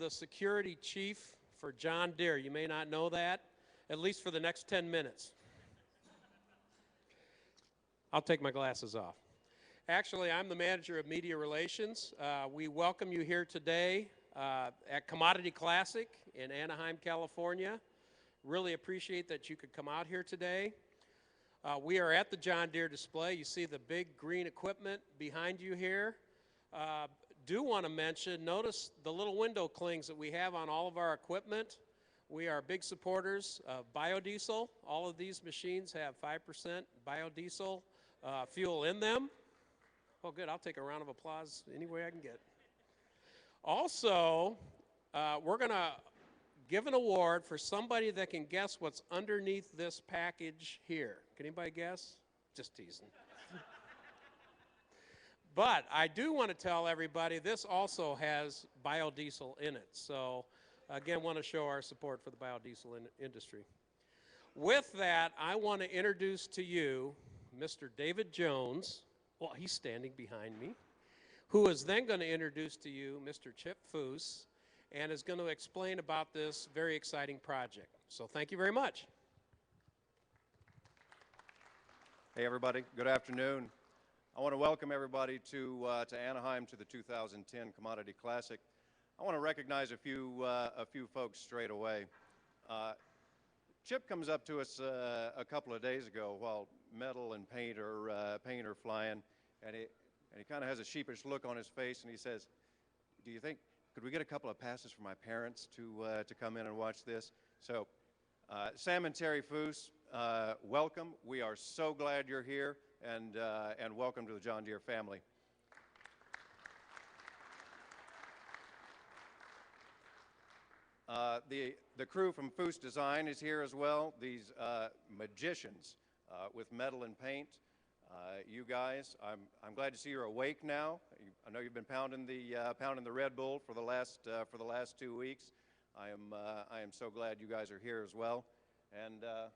the security chief for John Deere. You may not know that, at least for the next 10 minutes. I'll take my glasses off. Actually, I'm the manager of media relations. We welcome you here today at Commodity Classic in Anaheim, California. Really appreciate that you could come out here today. We are at the John Deere display. You see the big green equipment behind you here. Do want to mention, notice the little window clings that we have on all of our equipment. We are big supporters of biodiesel. All of these machines have 5% biodiesel fuel in them. Oh, good. I'll take a round of applause any way I can get. Also, we're going to give an award for somebody that can guess what's underneath this package here. Can anybody guess? Just teasing. But I do want to tell everybody this also has biodiesel in it. So, again, want to show our support for the biodiesel industry. With that, I want to introduce to you Mr. David Jones. Well, he's standing behind me, who is then going to introduce to you Mr. Chip Foose, and is going to explain about this very exciting project. So thank you very much. Hey everybody, good afternoon. I want to welcome everybody to Anaheim to the 2010 Commodity Classic. I want to recognize a few folks straight away. Chip comes up to us a couple of days ago while metal and paint are flying, and he kind of has a sheepish look on his face, and he says, "Do you think could we get a couple of passes for my parents to come in and watch this?" So, Sam and Terry Foose, welcome. We are so glad you're here, and welcome to the John Deere family. The crew from Foose Design is here as well. These magicians with metal and paint. You guys, I'm glad to see you're awake now. I know you've been pounding the Red Bull for the last 2 weeks. I am so glad you guys are here as well. And I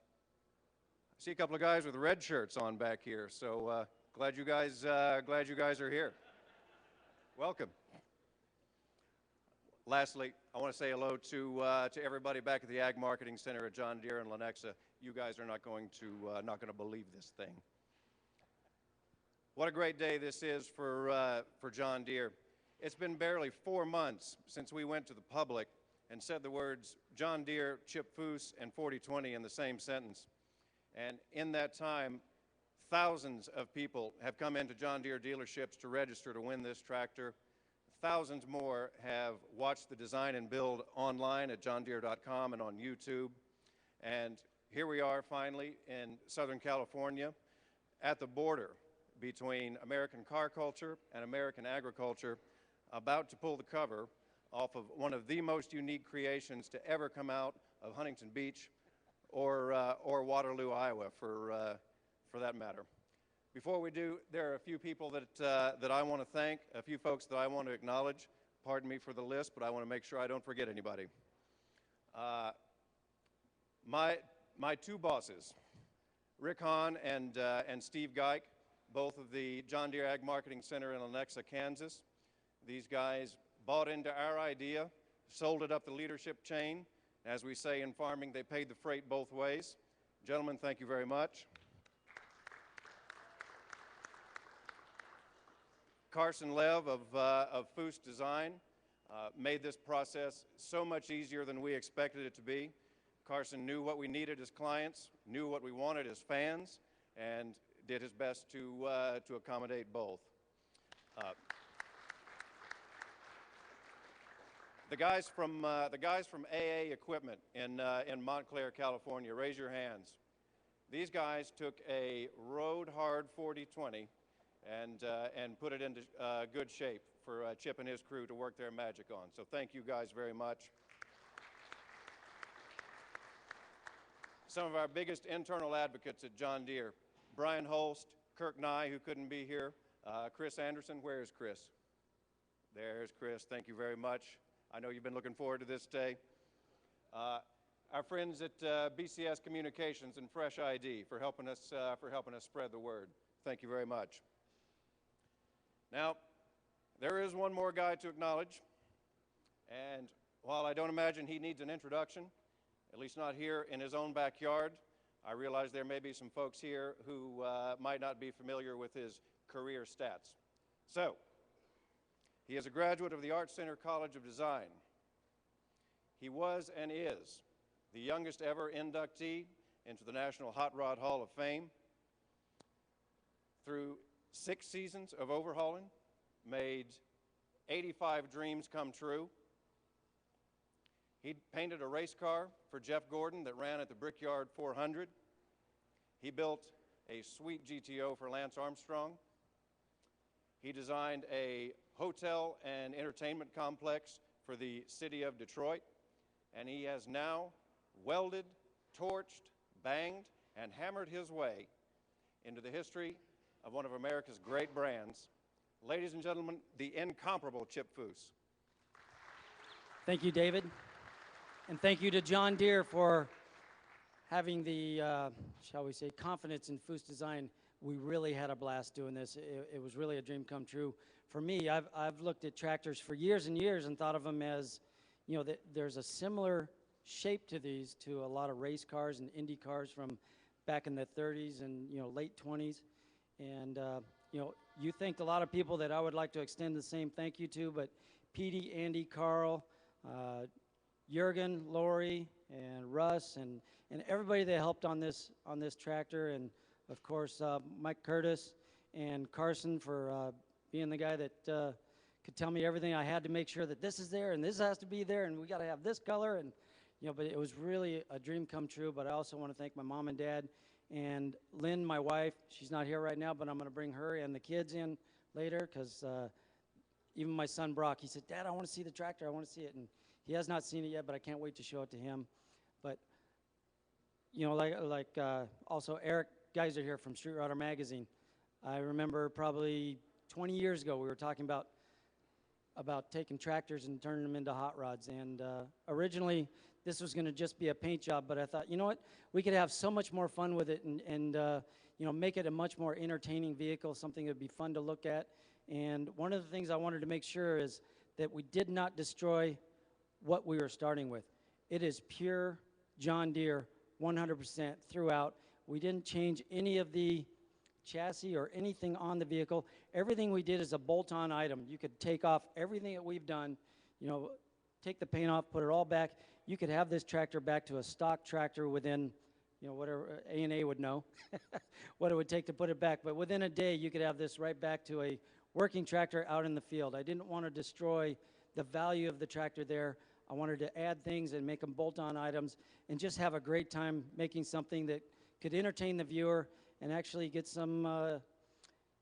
see a couple of guys with red shirts on back here. So glad you guys are here. Welcome. Lastly, I want to say hello to everybody back at the Ag Marketing Center at John Deere and Lenexa. You guys are not going to believe this thing. What a great day this is for John Deere. It's been barely 4 months since we went to the public and said the words John Deere, Chip Foose, and 4020 in the same sentence. And in that time, thousands of people have come into John Deere dealerships to register to win this tractor. Thousands more have watched the design and build online at johndeere.com and on YouTube. And here we are finally in Southern California at the border between American car culture and American agriculture, about to pull the cover off of one of the most unique creations to ever come out of Huntington Beach or Waterloo, Iowa, for that matter. Before we do, there are a few people that I want to thank, a few folks that I want to acknowledge. Pardon me for the list, but I want to make sure I don't forget anybody. My two bosses, Rick Hahn and Steve Geik, both of the John Deere Ag Marketing Center in Lenexa, Kansas. These guys bought into our idea, sold it up the leadership chain. As we say in farming, they paid the freight both ways. Gentlemen, thank you very much. Carson Lev of Foose Design made this process so much easier than we expected it to be. Carson knew what we needed as clients, knew what we wanted as fans, and did his best to accommodate both. The guys from AA Equipment in Montclair, California, raise your hands. These guys took a road hard 4020 and put it into good shape for Chip and his crew to work their magic on. So thank you guys very much. Some of our biggest internal advocates at John Deere, Brian Holst, Kirk Nye, who couldn't be here, Chris Anderson. Where is Chris? There's Chris. Thank you very much. I know you've been looking forward to this day. Our friends at BCS Communications and Fresh ID for helping us spread the word. Thank you very much. Now, there is one more guy to acknowledge, and While I don't imagine he needs an introduction, at least not here in his own backyard, I realize there may be some folks here who might not be familiar with his career stats. So, he is a graduate of the Art Center College of Design. He was and is the youngest ever inductee into the National Hot Rod Hall of Fame. Through 6 seasons of overhauling, made 85 dreams come true. He painted a race car for Jeff Gordon that ran at the Brickyard 400. He built a sweet GTO for Lance Armstrong. He designed a hotel and entertainment complex for the city of Detroit. And he has now welded, torched, banged, and hammered his way into the history of one of America's great brands. Ladies and gentlemen, the incomparable Chip Foose. Thank you, David. And thank you to John Deere for having the, shall we say, confidence in Foose Design. We really had a blast doing this. It was really a dream come true. For me, I've looked at tractors for years and years and thought of them as, you know, there's a similar shape to these to a lot of race cars and Indy cars from back in the 30s and, you know, late 20s. And, you know, you thanked a lot of people that I would like to extend the same thank you to, but Petey, Andy, Carl, Jurgen, Lori, and Russ, and everybody that helped on this tractor, and of course Mike Curtis and Carson for being the guy that could tell me everything I had to make sure that this is there and this has to be there and we got to have this color, and you know, but it was really a dream come true. But I also want to thank my mom and dad and Lynn, my wife. She's not here right now, but I'm going to bring her and the kids in later, because even my son Brock, he said, Dad, I want to see the tractor, I want to see it, and he has not seen it yet, but I can't wait to show it to him. But, you know, like also Eric Geiser here from Street Rodder Magazine. I remember probably 20 years ago we were talking about taking tractors and turning them into hot rods. And originally this was going to just be a paint job, but I thought, you know what, we could have so much more fun with it and you know, make it a much more entertaining vehicle, something that would be fun to look at. And one of the things I wanted to make sure is that we did not destroy what we were starting with. It is pure John Deere 100% throughout. We didn't change any of the chassis or anything on the vehicle. Everything we did is a bolt-on item. You could take off everything that we've done, you know, take the paint off, put it all back. You could have this tractor back to a stock tractor within, you know, whatever A&A would know what it would take to put it back. But within a day, you could have this right back to a working tractor out in the field. I didn't want to destroy the value of the tractor there. I wanted to add things and make them bolt-on items and just have a great time making something that could entertain the viewer and actually get some,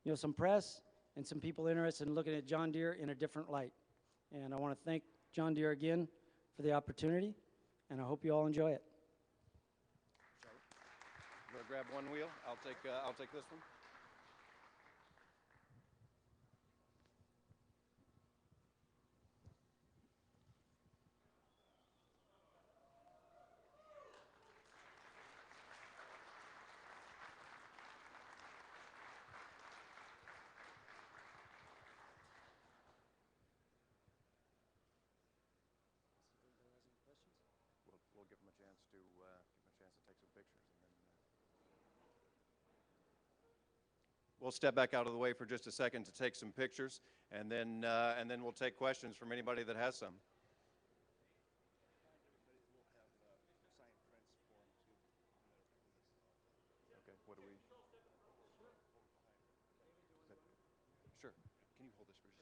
you know, some press and some people interested in looking at John Deere in a different light. And I want to thank John Deere again for the opportunity, and I hope you all enjoy it. You want to grab one wheel? I'll take this one. We'll give them a chance to take some pictures, and then we'll step back out of the way for just a second to take some pictures, and then we'll take questions from anybody that has some. Okay, what do we? Sure. Can you hold this for just a second?